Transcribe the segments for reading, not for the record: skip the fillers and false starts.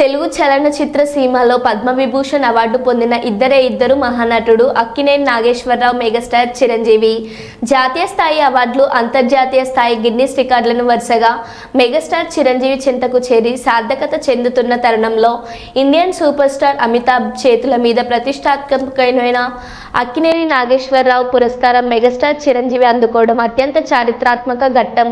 తెలుగు చలనచిత్ర సీమలో పద్మవిభూషణ్ అవార్డు పొందిన ఇద్దరు మహానటుడు అక్కినేని నాగేశ్వరరావు, మెగాస్టార్ చిరంజీవి. జాతీయ స్థాయి అవార్డులు, అంతర్జాతీయ స్థాయి గిన్నిస్ రికార్డులను వరుసగా మెగాస్టార్ చిరంజీవి చెంతకు చేరి సార్థకత చెందుతున్న తరుణంలో ఇండియన్ సూపర్ స్టార్ అమితాబ్ చేతుల మీద ప్రతిష్టాత్మకమైన అక్కినేని నాగేశ్వరరావు పురస్కారం మెగాస్టార్ చిరంజీవి అందుకోవడం అత్యంత చారిత్రాత్మక ఘట్టం.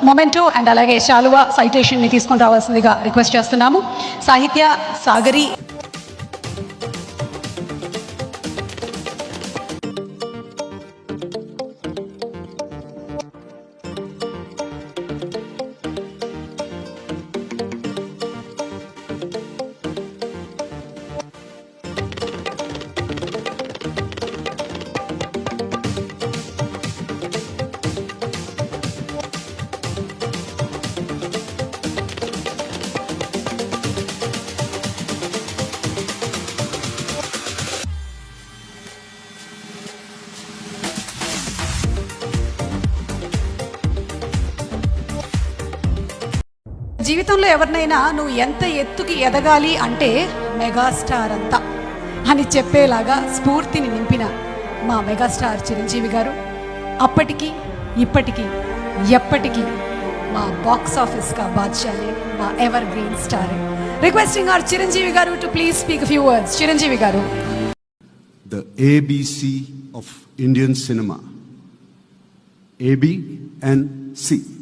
మొమెంటో అండ్ అలాగే శాలువా సైటేషన్ని తీసుకొని రావాల్సిందిగా రిక్వెస్ట్ చేస్తున్నాము. సాహిత్య సాగరి. జీవితంలో ఎవరినైనా నువ్వు ఎంత ఎత్తుకి ఎదగాలి అంటే మెగాస్టార్ అంతా అని చెప్పేలాగా స్ఫూర్తిని నింపిన మా మెగాస్టార్ చిరంజీవి గారు అప్పటికి ఇప్పటికీ ఎప్పటికీ మా బాక్స్ ఆఫీస్గా బాద్షాలే, మా ever green star. Requesting our Chiranjeevi గారు to please speak few words. Chiranjeevi గారు. The ABC of Indian cinema. A, B and C.